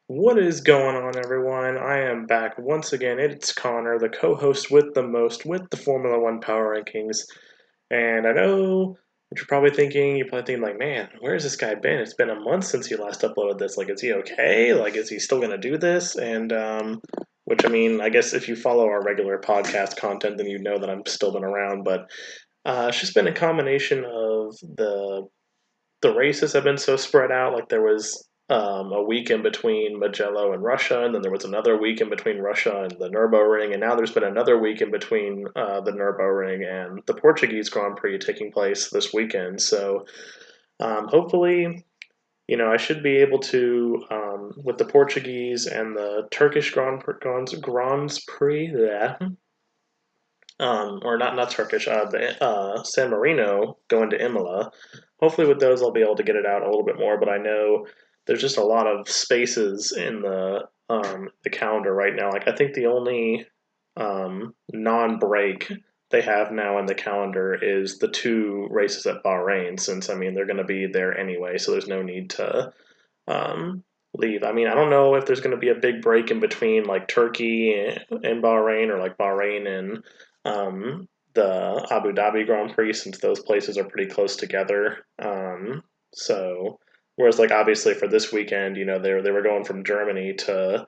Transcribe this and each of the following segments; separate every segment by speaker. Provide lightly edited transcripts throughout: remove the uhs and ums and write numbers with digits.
Speaker 1: What is going on, everyone? I am back once again. It's Connor, the co host with the most with the Formula One Power Rankings. And I know what you're probably thinking, like, man, where's this guy been? It's been a month since he last uploaded this. Like, is he okay? Like, is he still going to do this? Which, I mean, I guess if you follow our regular podcast content, then you know that I've still been around. But it's just been a combination of the races have been so spread out. Like there was a week in between Mugello and Russia, and then there was another week in between Russia and the Nurburing, and now there's been another week in between the Nurburing and the Portuguese Grand Prix taking place this weekend. So hopefully, I should be able to, with the Portuguese and the Turkish Grands Prix, yeah, or not Turkish, the San Marino going to Imola. Hopefully, with those, I'll be able to get it out a little bit more. But I know there's just a lot of spaces in the calendar right now. Like I think the only non-break they have now in the calendar is the two races at Bahrain, since I mean they're going to be there anyway, so there's no need to leave. I mean, I don't know if there's going to be a big break in between like Turkey and Bahrain, or like Bahrain and the Abu Dhabi Grand Prix, since those places are pretty close together. So, whereas like obviously for this weekend, they were going from Germany to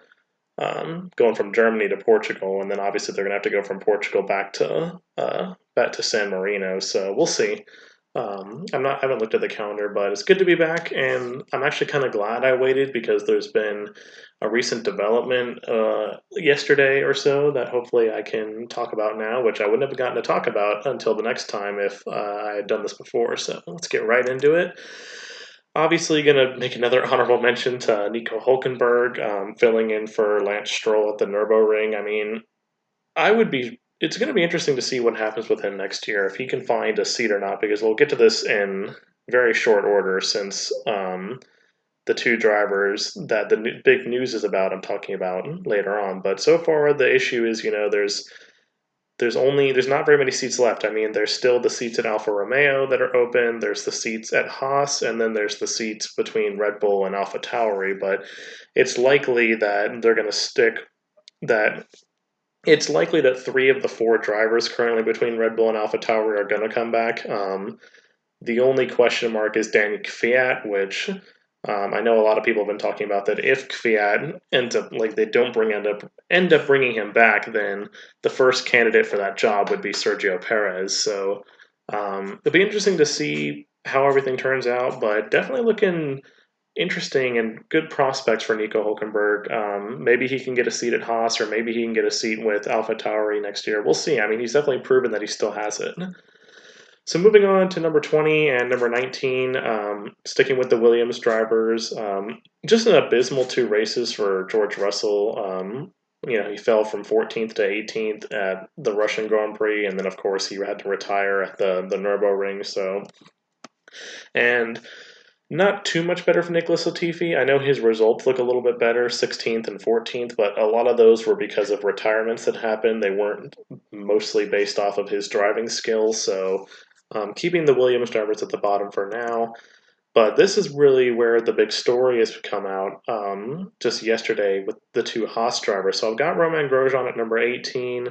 Speaker 1: Portugal, and then obviously they're going to have to go from Portugal back to San Marino. So we'll see. I haven't looked at the calendar, but it's good to be back, and I'm actually kind of glad I waited because there's been a recent development yesterday or so that hopefully I can talk about now, which I wouldn't have gotten to talk about until the next time if I had done this before. So let's get right into it. Obviously, going to make another honorable mention to Nico Hulkenberg, filling in for Lance Stroll at the Nurburing. I mean, I would be. It's going to be interesting to see what happens with him next year, if he can find a seat or not, because we'll get to this in very short order since the two drivers that the big news is about, I'm talking about later on. But so far, the issue is, there's not very many seats left. I mean, there's still the seats at Alfa Romeo that are open. There's the seats at Haas, and then there's the seats between Red Bull and Alfa Tauri. But it's likely that they're going to stick that. It's likely that three of the four drivers currently between Red Bull and Alfa Tauri are going to come back. The only question mark is Daniil Kvyat, which I know a lot of people have been talking about that if Kvyat ends up like they don't end up bringing him back, then the first candidate for that job would be Sergio Perez. So it'll be interesting to see how everything turns out, but definitely looking interesting and good prospects for Nico Hulkenberg. Maybe he can get a seat at Haas, or maybe he can get a seat with Alpha Tauri next year. We'll see. I mean, he's definitely proven that he still has it. So moving on to number 20 and number 19, sticking with the Williams drivers, just an abysmal two races for George Russell. He fell from 14th to 18th at the Russian Grand Prix, and then of course he had to retire at the Nurburing. So, and not too much better for Nicholas Latifi. I know his results look a little bit better, 16th and 14th, but a lot of those were because of retirements that happened. They weren't mostly based off of his driving skills. So keeping the Williams drivers at the bottom for now. But this is really where the big story has come out just yesterday with the two Haas drivers. So I've got Romain Grosjean at number 18.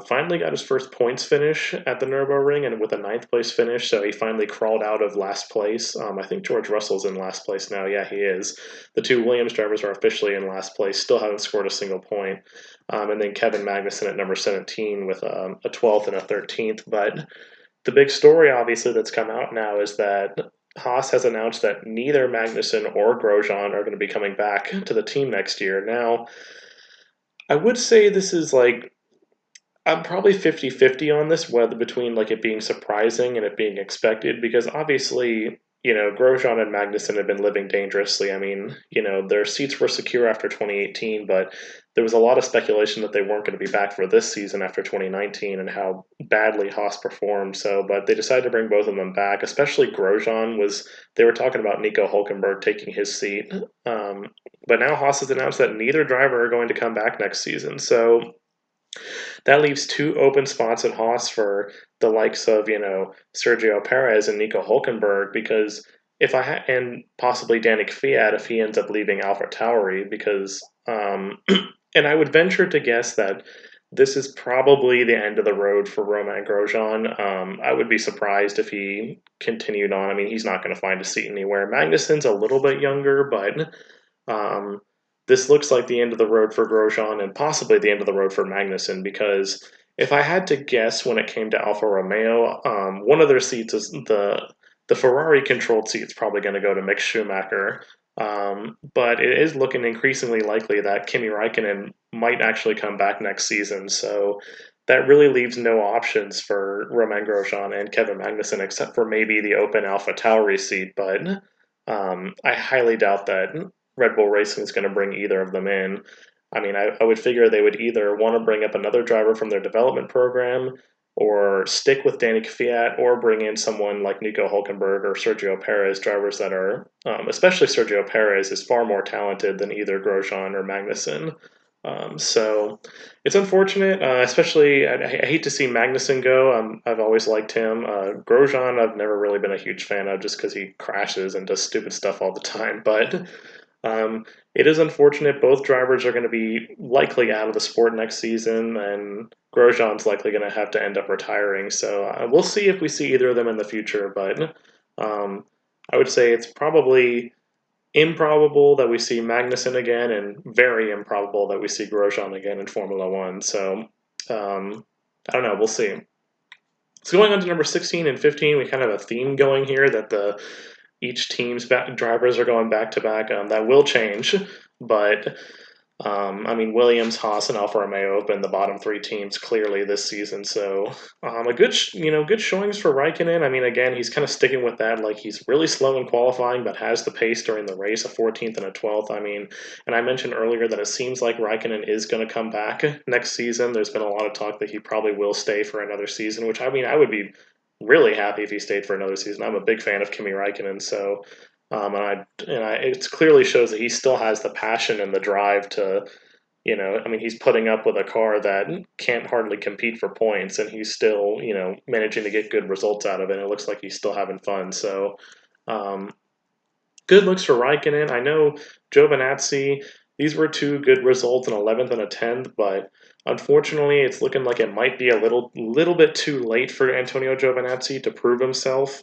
Speaker 1: Finally got his first points finish at the Nürburgring, and with a ninth place finish, so he finally crawled out of last place. I think George Russell's in last place now. Yeah, he is. The two Williams drivers are officially in last place, still haven't scored a single point. And then Kevin Magnussen at number 17 with a 12th and a 13th. But the big story, obviously, that's come out now is that Haas has announced that neither Magnussen or Grosjean are going to be coming back to the team next year. Now, I would say this is like, I'm probably 50-50 on this, whether between like it being surprising and it being expected, because obviously, Grosjean and Magnussen have been living dangerously. I mean, their seats were secure after 2018, but there was a lot of speculation that they weren't going to be back for this season after 2019 and how badly Haas performed. So, but they decided to bring both of them back, especially Grosjean they were talking about Nico Hulkenberg taking his seat. But now Haas has announced that neither driver are going to come back next season. So, that leaves two open spots at Haas for the likes of, Sergio Perez and Nico Hulkenberg, because and possibly Danny Kvyat if he ends up leaving AlphaTauri, because and I would venture to guess that this is probably the end of the road for Romain Grosjean. I would be surprised if he continued on. I mean, he's not going to find a seat anywhere. Magnussen's a little bit younger, but this looks like the end of the road for Grosjean and possibly the end of the road for Magnussen, because if I had to guess when it came to Alfa Romeo, one of their seats is the Ferrari controlled seat's probably going to go to Mick Schumacher. But it is looking increasingly likely that Kimi Raikkonen might actually come back next season. So that really leaves no options for Romain Grosjean and Kevin Magnussen except for maybe the open Alpha Tauri seat. But I highly doubt that Red Bull Racing is going to bring either of them in. I mean, I would figure they would either want to bring up another driver from their development program or stick with Danny Kvyat or bring in someone like Nico Hulkenberg or Sergio Perez, drivers that are, especially Sergio Perez, is far more talented than either Grosjean or Magnussen. So it's unfortunate, especially I hate to see Magnussen go. I've always liked him. Grosjean, I've never really been a huge fan of just because he crashes and does stupid stuff all the time. But it is unfortunate. Both drivers are going to be likely out of the sport next season, and Grosjean's likely going to have to end up retiring. So we'll see if we see either of them in the future. But I would say it's probably improbable that we see Magnussen again, and very improbable that we see Grosjean again in Formula One. So I don't know. We'll see. So going on to number 16 and 15, we kind of have a theme going here that each team's drivers are going back to back. That will change, but I mean, Williams, Haas, and Alfa Romeo have been the bottom three teams clearly this season. So a good, good showings for Raikkonen. I mean, again, he's kind of sticking with that. Like, he's really slow in qualifying, but has the pace during the race, a 14th and a 12th. I mean, and I mentioned earlier that it seems like Raikkonen is going to come back next season. There's been a lot of talk that he probably will stay for another season, which, I mean, I would be really happy if he stayed for another season. I'm a big fan of Kimi Raikkonen, so it clearly shows that he still has the passion and the drive to, I mean, he's putting up with a car that can't hardly compete for points, and he's still, managing to get good results out of it. And it looks like he's still having fun. So, good looks for Raikkonen. I know Giovinazzi. These were two good results, an 11th and a 10th, but unfortunately, it's looking like it might be a little bit too late for Antonio Giovinazzi to prove himself.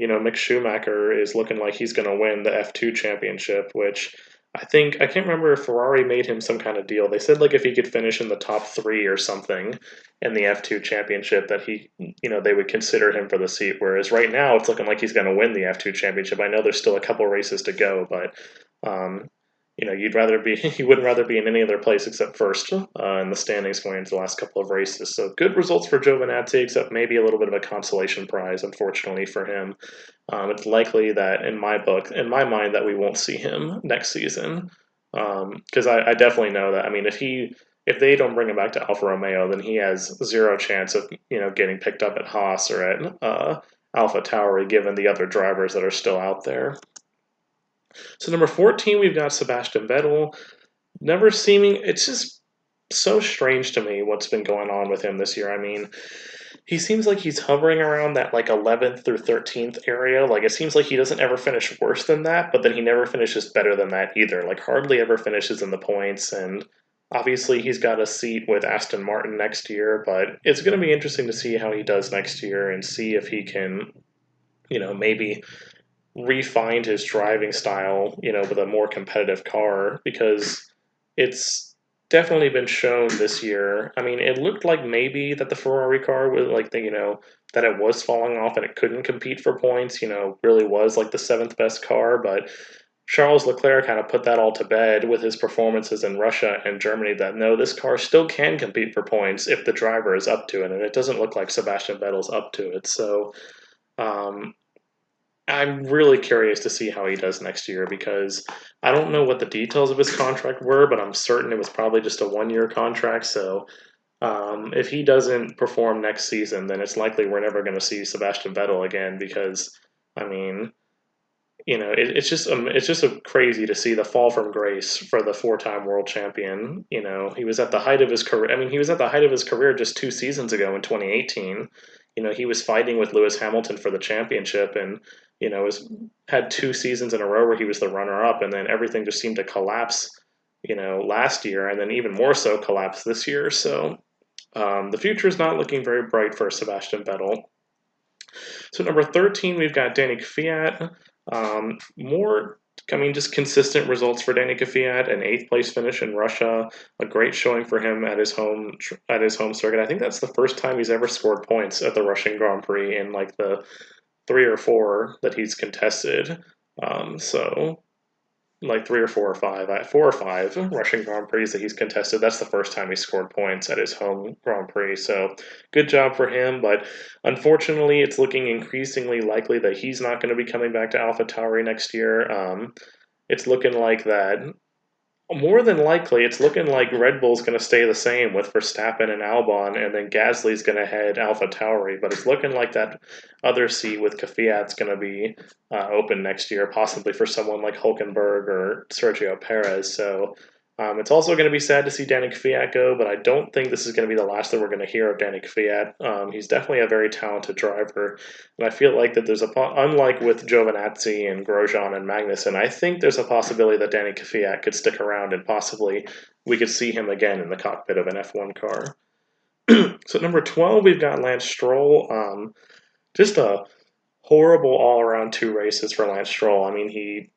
Speaker 1: Mick Schumacher is looking like he's going to win the F2 championship, which I can't remember if Ferrari made him some kind of deal. They said like if he could finish in the top 3 or something in the F2 championship that they would consider him for the seat. Whereas right now it's looking like he's going to win the F2 championship. I know there's still a couple races to go, but you wouldn't rather be in any other place except first in the standings going into the last couple of races. So good results for Giovinazzi, except maybe a little bit of a consolation prize, unfortunately for him. It's likely that in my mind, that we won't see him next season, because I definitely know that. I mean, if they don't bring him back to Alfa Romeo, then he has zero chance of getting picked up at Haas or at Alpha Tauri, given the other drivers that are still out there. So number 14, we've got Sebastian Vettel. It's just so strange to me what's been going on with him this year. I mean, he seems like he's hovering around that like 11th through 13th area. Like, it seems like he doesn't ever finish worse than that, but then he never finishes better than that either. Like, hardly ever finishes in the points. And obviously he's got a seat with Aston Martin next year, but it's going to be interesting to see how he does next year and see if he can, maybe refined his driving style, with a more competitive car, because it's definitely been shown this year. I mean, it looked like maybe that the Ferrari car was like that it was falling off and it couldn't compete for points, really was like the 7th best car, but Charles Leclerc kind of put that all to bed with his performances in Russia and Germany that no, this car still can compete for points if the driver is up to it, and it doesn't look like Sebastian Vettel's up to it. So, I'm really curious to see how he does next year, because I don't know what the details of his contract were, but I'm certain it was probably just a 1-year contract. So if he doesn't perform next season, then it's likely we're never going to see Sebastian Vettel again, because, I mean, it's just crazy to see the fall from grace for the 4-time world champion. He was at the height of his career. I mean, he was at the height of his career just 2 seasons ago in 2018. He was fighting with Lewis Hamilton for the championship, and has had 2 seasons in a row where he was the runner-up, and then everything just seemed to collapse, last year, and then even more so collapse this year. So the future is not looking very bright for Sebastian Vettel. So number 13, we've got Danny Kvyat. Just consistent results for Danny Kvyat, an 8th place finish in Russia, a great showing for him at his home circuit. I think that's the first time he's ever scored points at the Russian Grand Prix in like the 3 or 4 that he's contested. So like 3 or 4 or 5, 4 or 5 Russian Grand Prix that he's contested. That's the first time he scored points at his home Grand Prix. So good job for him. But unfortunately, it's looking increasingly likely that he's not going to be coming back to AlphaTauri next year. It's looking like that. More than likely, it's looking like Red Bull's going to stay the same with Verstappen and Albon, and then Gasly's going to head AlphaTauri. But it's looking like that other seat with Kvyat's going to be open next year, possibly for someone like Hulkenberg or Sergio Perez. So it's also going to be sad to see Danny Kvyat go, but I don't think this is going to be the last that we're going to hear of Danny Kvyat. He's definitely a very talented driver, and I feel like that there's unlike with Giovinazzi and Grosjean and Magnussen, I think there's a possibility that Danny Kvyat could stick around and possibly we could see him again in the cockpit of an F1 car. So number 12, we've got Lance Stroll. Just a horrible all-around 2 races for Lance Stroll. I mean, he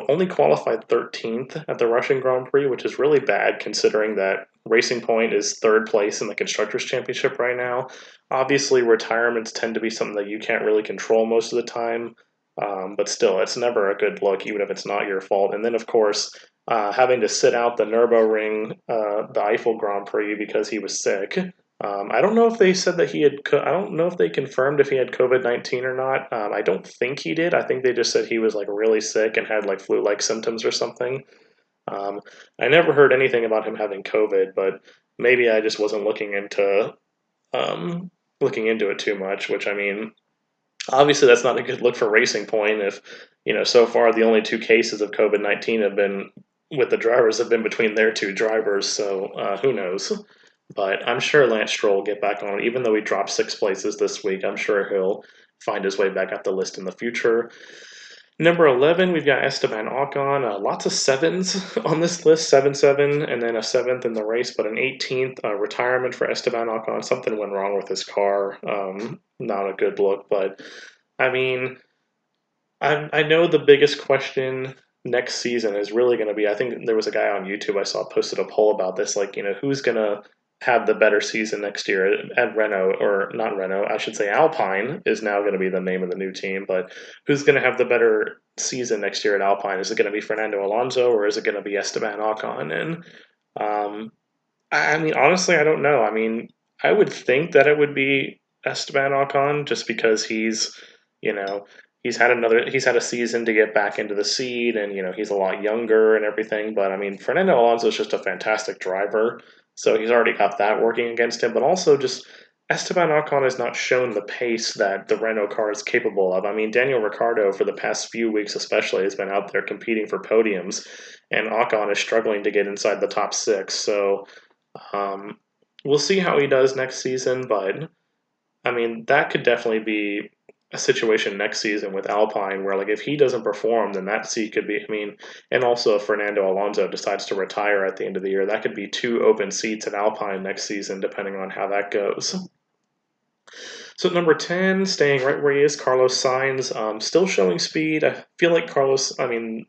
Speaker 1: only qualified 13th at the Russian Grand Prix, which is really bad considering that Racing Point is 3rd place in the Constructors' Championship right now. Obviously, retirements tend to be something that you can't really control most of the time, but still, it's never a good look, even if it's not your fault. And then, of course, having to sit out the Nurburing, the Eiffel Grand Prix because he was sick. I don't know if they said that he had. I don't know if they confirmed if he had COVID-19 or not. I don't think he did. I think they just said he was like really sick and had like flu-like symptoms or something. I never heard anything about him having COVID, but maybe I just wasn't looking into it too much. Which I mean, obviously that's not a good look for Racing Point. If so far the only 2 cases of COVID-19 have been with the drivers have been between their 2 drivers. So who knows? But I'm sure Lance Stroll will get back on it. Even though he dropped 6 places this week, I'm sure he'll find his way back up the list in the future. Number 11, we've got Esteban Ocon. Lots of 7s on this list, 7-7, and then a 7th in the race, but an 18th retirement for Esteban Ocon. Something went wrong with his car. Not a good look, but I mean, I know the biggest question next season is really going to be, I think there was a guy on YouTube I saw posted a poll about this, like, who's going to have the better season next year at Renault, or not Renault, I should say Alpine is now going to be the name of the new team, but who's going to have the better season next year at Alpine? Is it going to be Fernando Alonso or is it going to be Esteban Ocon? And I mean, honestly, I don't know. I mean, I would think that it would be Esteban Ocon just because you know, he's had a season to get back into the seat, and he's a lot younger and everything. But I mean, Fernando Alonso is just a fantastic driver, so he's already got that working against him. But also, just Esteban Ocon has not shown the pace that the Renault car is capable of. I mean, Daniel Ricciardo, for the past few weeks especially, has been out there competing for podiums, and Ocon is struggling to get inside the top 6. So we'll see how he does next season, but I mean, that could definitely be a situation next season with Alpine where, like, if he doesn't perform, then that seat could be, I mean, and also if Fernando Alonso decides to retire at the end of the year, that could be 2 open seats at Alpine next season, depending on how that goes. So number 10, staying right where he is, Carlos Sainz, still showing speed. I feel like I mean,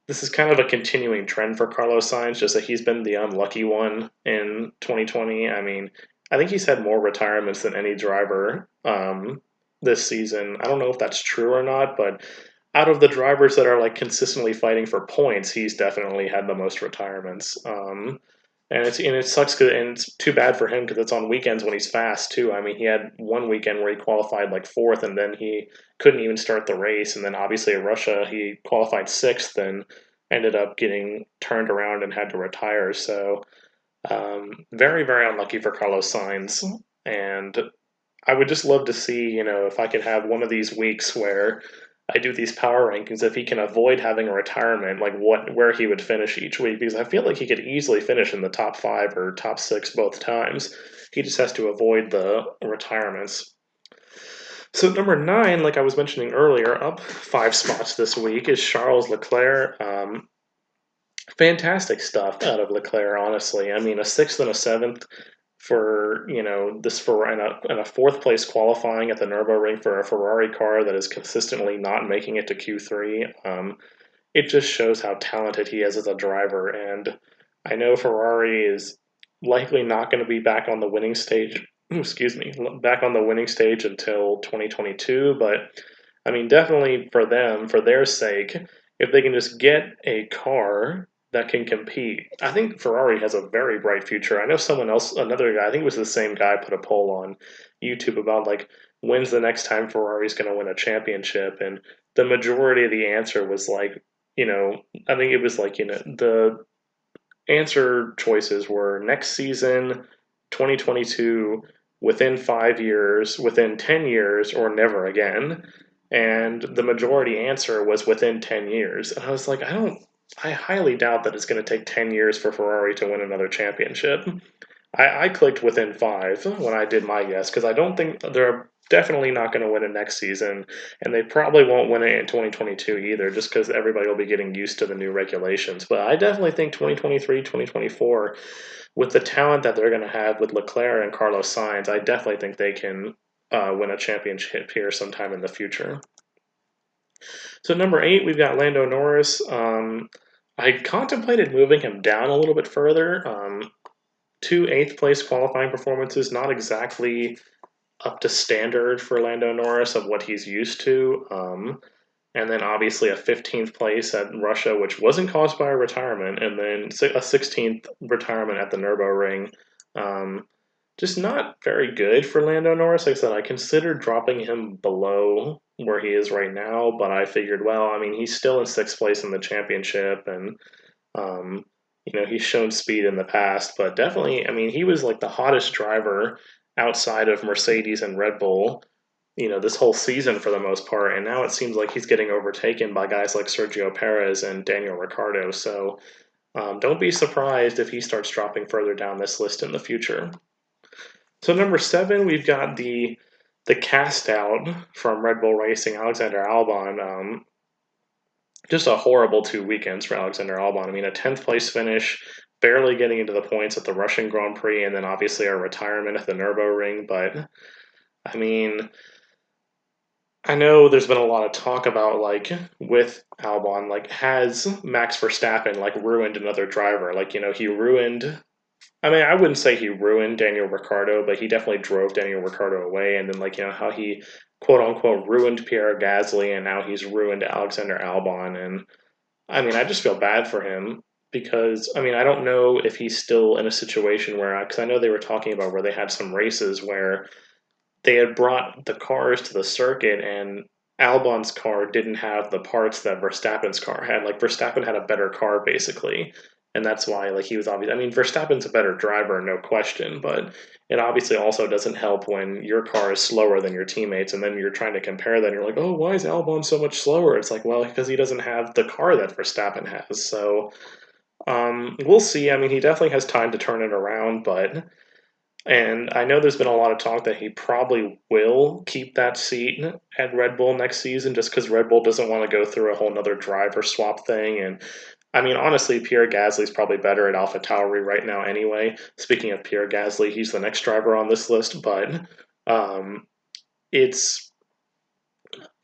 Speaker 1: this is kind of a continuing trend for Carlos Sainz, just that he's been the unlucky one in 2020. I mean, I think he's had more retirements than any driver this season. I don't know if that's true or not, but out of the drivers that are like consistently fighting for points, he's definitely had the most retirements. And it sucks, and it's too bad for him because it's on weekends when he's fast too. I mean, he had one weekend where he qualified like 4th, and then he couldn't even start the race. And then obviously in Russia, he qualified 6th and ended up getting turned around and had to retire. So very, very unlucky for Carlos Sainz. And I would just love to see, if I could have one of these weeks where I do these power rankings, if he can avoid having a retirement, like where he would finish each week, because I feel like he could easily finish in the top 5 or top 6 both times. He just has to avoid the retirements. So number 9, like I was mentioning earlier, up 5 spots this week is Charles Leclerc. Fantastic stuff out of Leclerc, honestly. I mean, a 6th and a 7th for this for and a 4th place qualifying at the Nurburing for a Ferrari car that is consistently not making it to Q3. It just shows how talented he is as a driver, and I know Ferrari is likely not going to be back on the winning stage. Excuse me, back on the winning stage until 2022. But I mean, definitely for them, for their sake, if they can just get a car that can compete, I think Ferrari has a very bright future. I know someone else, another guy, I think it was the same guy, put a poll on YouTube about like when's the next time Ferrari's going to win a championship, and the majority of the answer was like, I think it was like, the answer choices were next season, 2022, within 5 years, within 10 years, or never again. And the majority answer was within 10 years. And I was like, I highly doubt that it's going to take 10 years for Ferrari to win another championship. I clicked within 5 when I did my guess because I don't think they're definitely not going to win it next season, and they probably won't win it in 2022 either, just because everybody will be getting used to the new regulations. But I definitely think 2023, 2024, with the talent that they're going to have with Leclerc and Carlos Sainz, I definitely think they can win a championship here sometime in the future. So number 8, we've got Lando Norris. I contemplated moving him down a little bit further. 2 8th place qualifying performances, not exactly up to standard for Lando Norris of what he's used to. And then obviously a 15th place at Russia, which wasn't caused by a retirement, and then a 16th retirement at the Nürburgring. Just not very good for Lando Norris. Like I said, I considered dropping him below where he is right now, but I figured, well, I mean, he's still in 6th place in the championship, and um, he's shown speed in the past, but definitely, I mean, he was like the hottest driver outside of Mercedes and Red Bull, this whole season for the most part. And now it seems like he's getting overtaken by guys like Sergio Perez and Daniel Ricciardo. So don't be surprised if he starts dropping further down this list in the future. So number 7, we've got the cast out from Red Bull Racing, Alexander Albon. Just a horrible 2 weekends for Alexander Albon. I mean, a 10th place finish, barely getting into the points at the Russian Grand Prix, and then obviously a retirement at the Nürburgring. But I mean, I know there's been a lot of talk about like with Albon, like has Max Verstappen like ruined another driver? Like, he ruined. I mean, I wouldn't say he ruined Daniel Ricciardo, but he definitely drove Daniel Ricciardo away. And then, like, how he quote unquote ruined Pierre Gasly, and now he's ruined Alexander Albon. And I mean, I just feel bad for him because, I mean, I don't know if he's still in a situation where, because I know they were talking about where they had some races where they had brought the cars to the circuit and Albon's car didn't have the parts that Verstappen's car had. Like Verstappen had a better car basically. And that's why like he was obvious. I mean, Verstappen's a better driver, no question, but it obviously also doesn't help when your car is slower than your teammates and then you're trying to compare that and you're like, "Oh, why is Albon so much slower?" It's like, "Well, because he doesn't have the car that Verstappen has." So, we'll see. I mean, he definitely has time to turn it around, but and I know there's been a lot of talk that he probably will keep that seat at Red Bull next season just because Red Bull doesn't want to go through a whole nother driver swap thing. And I mean, honestly, Pierre Gasly's probably better at AlphaTauri right now anyway. Speaking of Pierre Gasly, he's the next driver on this list, but um, it's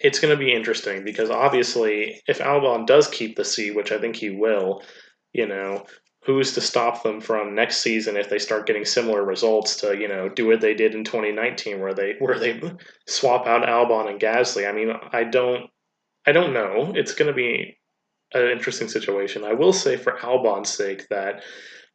Speaker 1: it's going to be interesting because obviously, if Albon does keep the seat, which I think he will, you know, who's to stop them from next season if they start getting similar results to, do what they did in 2019 where they swap out Albon and Gasly. I mean, I don't know. It's going to be an interesting situation. I will say for Albon's sake that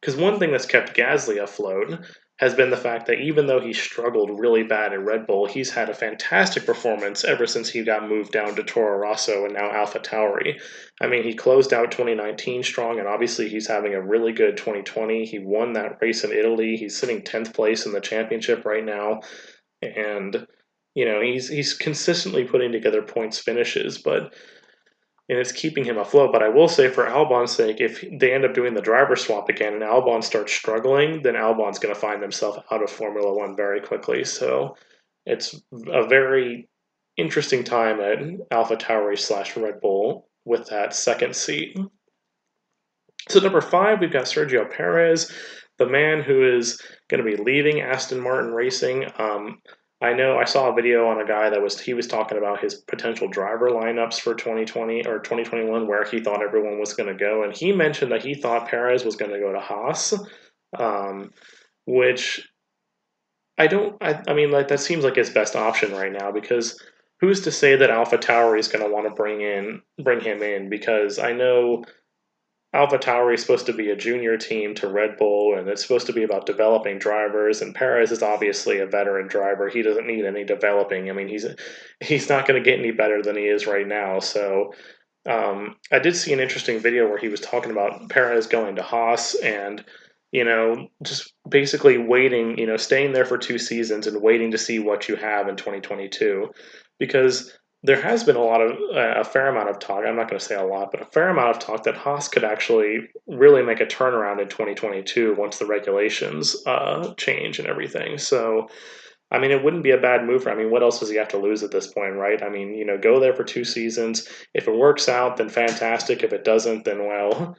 Speaker 1: because one thing that's kept Gasly afloat has been the fact that even though he struggled really bad at Red Bull, he's had a fantastic performance ever since he got moved down to Toro Rosso and now AlphaTauri. I mean, he closed out 2019 strong, and obviously he's having a really good 2020. He won that race in Italy. He's sitting 10th place in the championship right now, and he's consistently putting together points finishes, but and it's keeping him afloat. But I will say, for Albon's sake, if they end up doing the driver swap again and Albon starts struggling, then Albon's going to find himself out of Formula One very quickly. So it's a very interesting time at AlphaTauri / Red Bull with that second seat. So number 5, we've got Sergio Perez, the man who is going to be leaving Aston Martin Racing. I know I saw a video on a guy that was talking about his potential driver lineups for 2020 or 2021, where he thought everyone was going to go, and he mentioned that he thought Perez was going to go to Haas, which I mean, like, that seems like his best option right now, because who's to say that AlphaTauri is going to want to bring him in? Because I know AlphaTauri is supposed to be a junior team to Red Bull, and it's supposed to be about developing drivers. And Perez is obviously a veteran driver; he doesn't need any developing. I mean, he's not going to get any better than he is right now. So I did see an interesting video where he was talking about Perez going to Haas and, just basically waiting, staying there for 2 seasons and waiting to see what you have in 2022. Because there has been a fair amount of talk, I'm not going to say a lot, but a fair amount of talk that Haas could actually really make a turnaround in 2022 once the regulations change and everything. So, I mean, it wouldn't be a bad move. I mean, what else does he have to lose at this point, right? I mean, go there for 2 seasons. If it works out, then fantastic. If it doesn't, then, well,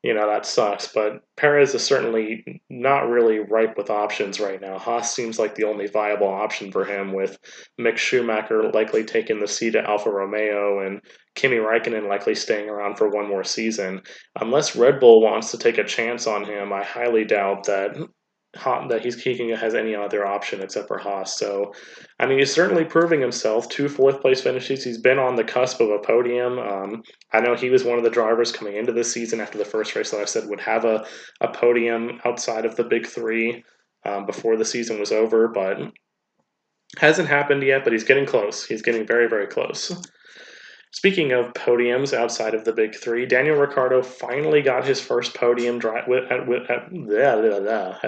Speaker 1: that sucks. But Perez is certainly not really ripe with options right now. Haas seems like the only viable option for him, with Mick Schumacher likely taking the seat at Alfa Romeo and Kimi Raikkonen likely staying around for one more season. Unless Red Bull wants to take a chance on him, I highly doubt that he has any other option except for Haas. So, I mean, he's certainly proving himself. 2 fourth-place finishes. He's been on the cusp of a podium. I know he was one of the drivers coming into this season after the first race that I said would have a podium outside of the big 3 before the season was over, but hasn't happened yet, but he's getting close. He's getting very, very close. Speaking of podiums outside of the big 3, Daniil Ricciardo finally got his first podium had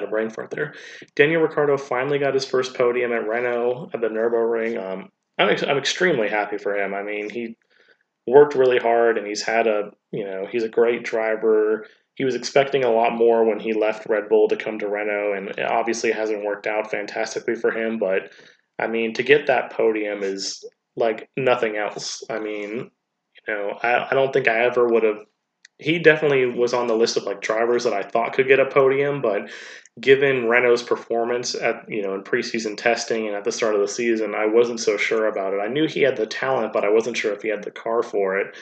Speaker 1: a brain fart there. Daniil Ricciardo finally got his first podium at Renault at the Nurburing. I'm extremely happy for him. I mean, he worked really hard, and he's a great driver. He was expecting a lot more when he left Red Bull to come to Renault, and it obviously hasn't worked out fantastically for him, but I mean, to get that podium is like nothing else. I mean, I don't think I ever would have. He definitely was on the list of like drivers that I thought could get a podium, but given Renault's performance in preseason testing and at the start of the season, I wasn't so sure about it. I knew he had the talent, but I wasn't sure if he had the car for it.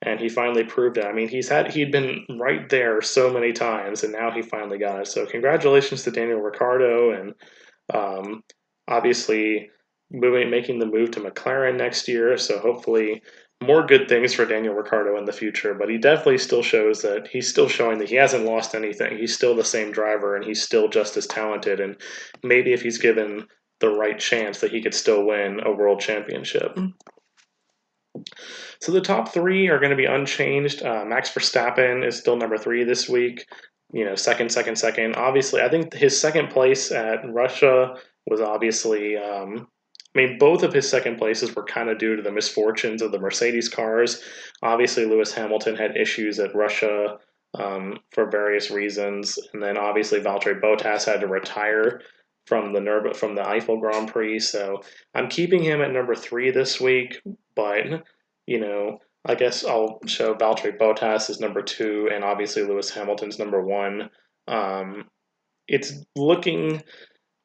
Speaker 1: And he finally proved it. I mean, he'd been right there so many times, and now he finally got it. So congratulations to Daniil Ricciardo, and obviously making the move to McLaren next year. So hopefully more good things for Daniil Ricciardo in the future. But he definitely still shows that he's still showing that he hasn't lost anything. He's still the same driver, and he's still just as talented. And maybe if he's given the right chance, that he could still win a world championship. So the top 3 are going to be unchanged. Max Verstappen is still number 3 this week. Second. Obviously, I think his second place at Russia was obviously. I mean, both of his second places were kind of due to the misfortunes of the Mercedes cars. Obviously, Lewis Hamilton had issues at Russia for various reasons, and then obviously Valtteri Bottas had to retire from the Eiffel Grand Prix. So I'm keeping him at number 3 this week, but I guess I'll show Valtteri Bottas as number 2, and obviously Lewis Hamilton's number 1. It's looking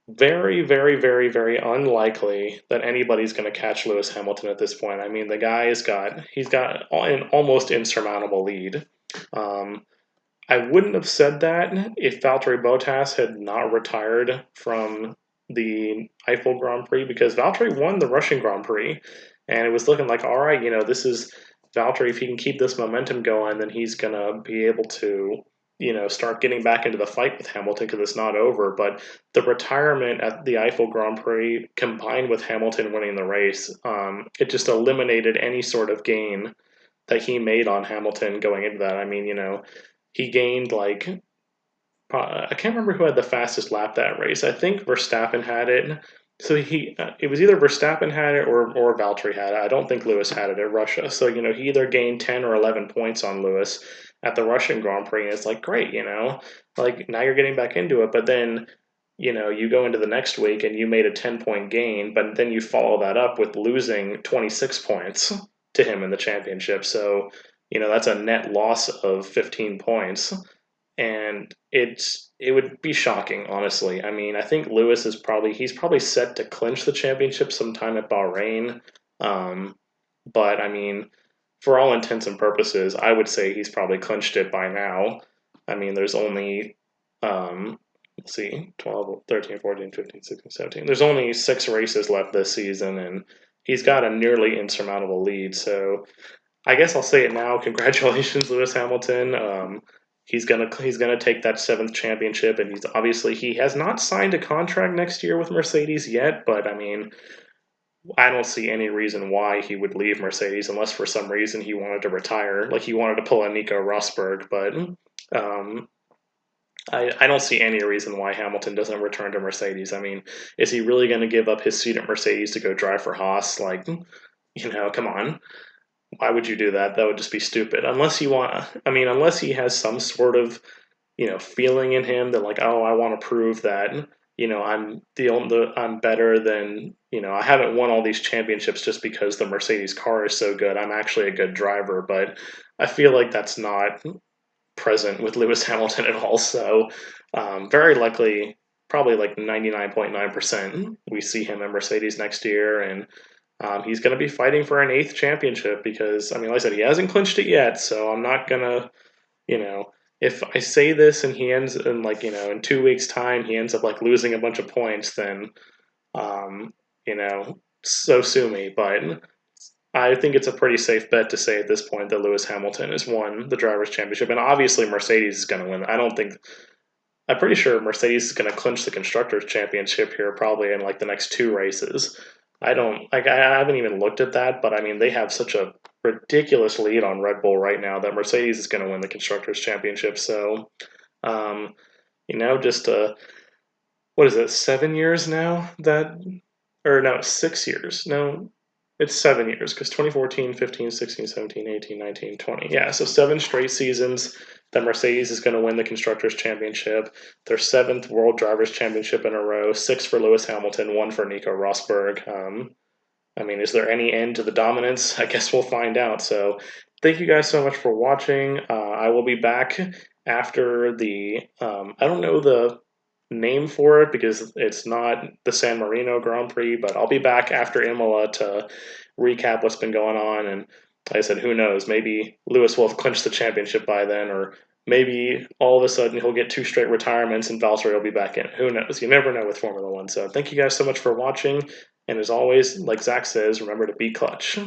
Speaker 1: very, very, very, very unlikely that anybody's going to catch Lewis Hamilton at this point. I mean, the guy he's got an almost insurmountable lead. I wouldn't have said that if Valtteri Bottas had not retired from the Eiffel Grand Prix, because Valtteri won the Russian Grand Prix, and it was looking like, all right, this is Valtteri. If he can keep this momentum going, then he's going to be able to start getting back into the fight with Hamilton, because it's not over. But the retirement at the Eiffel Grand Prix, combined with Hamilton winning the race, it just eliminated any sort of gain that he made on Hamilton going into that. I mean, he gained I can't remember who had the fastest lap that race. I think Verstappen had it. So it was either Verstappen had it or Valtteri had it. I don't think Lewis had it at Russia. So, he either gained 10 or 11 points on Lewis at the Russian Grand Prix. And it's like, great, like now you're getting back into it. But then you go into the next week and you made a 10-point gain, but then you follow that up with losing 26 points to him in the championship. So, that's a net loss of 15 points. And it would be shocking, honestly. I mean, I think Lewis he's probably set to clinch the championship sometime at Bahrain. Um, but I mean, for all intents and purposes, I would say he's probably clinched it by now. I mean, there's only let's see, 12, 13, 14, 15, 16, 17. There's only 6 races left this season, and he's got a nearly insurmountable lead. So I guess I'll say it now. Congratulations, Lewis Hamilton. He's gonna take that 7th championship, and he has not signed a contract next year with Mercedes yet. But I mean, I don't see any reason why he would leave Mercedes unless for some reason he wanted to retire, like he wanted to pull a Nico Rosberg. But um, I don't see any reason why Hamilton doesn't return to Mercedes. I mean, is he really going to give up his seat at Mercedes to go drive for Haas? Like, come on. Why would you do that? That would just be stupid. Unless he has some sort of, feeling in him that like, oh, I want to prove that, I'm better than, I haven't won all these championships just because the Mercedes car is so good. I'm actually a good driver, but I feel like that's not present with Lewis Hamilton at all. So, very likely, probably like 99.9%, we see him in Mercedes next year, and he's going to be fighting for an 8th championship because, I mean, like I said, he hasn't clinched it yet. So I'm not gonna, if I say this and he ends in in 2 weeks' time, he ends up like losing a bunch of points, then, um, so sue me. But I think it's a pretty safe bet to say at this point that Lewis Hamilton has won the Drivers' Championship, and obviously Mercedes is going to win. I'm pretty sure Mercedes is going to clinch the Constructors' Championship here probably in like the next 2 races. I don't like. I haven't even looked at that, but I mean they have such a ridiculous lead on Red Bull right now that Mercedes is going to win the Constructors' Championship. So, um, just what is it? 7 years now that, or no, 6 years. No, it's 7 years because 2014, 15, 16, 17, 18, 19, 20. Yeah, so 7 straight seasons that Mercedes is going to win the Constructors' Championship. Their 7th World Drivers' Championship in a row, 6 for Lewis Hamilton, 1 for Nico Rosberg. I mean, is there any end to the dominance? I guess we'll find out. So thank you guys so much for watching. I will be back after I don't know the name for it because it's not the San Marino Grand Prix, but I'll be back after Imola to recap what's been going on. And like I said, who knows? Maybe Lewis will have clinched the championship by then, or maybe all of a sudden he'll get 2 straight retirements and Valtteri will be back in. Who knows? You never know with Formula One. So thank you guys so much for watching. And as always, like Zach says, remember to be clutch.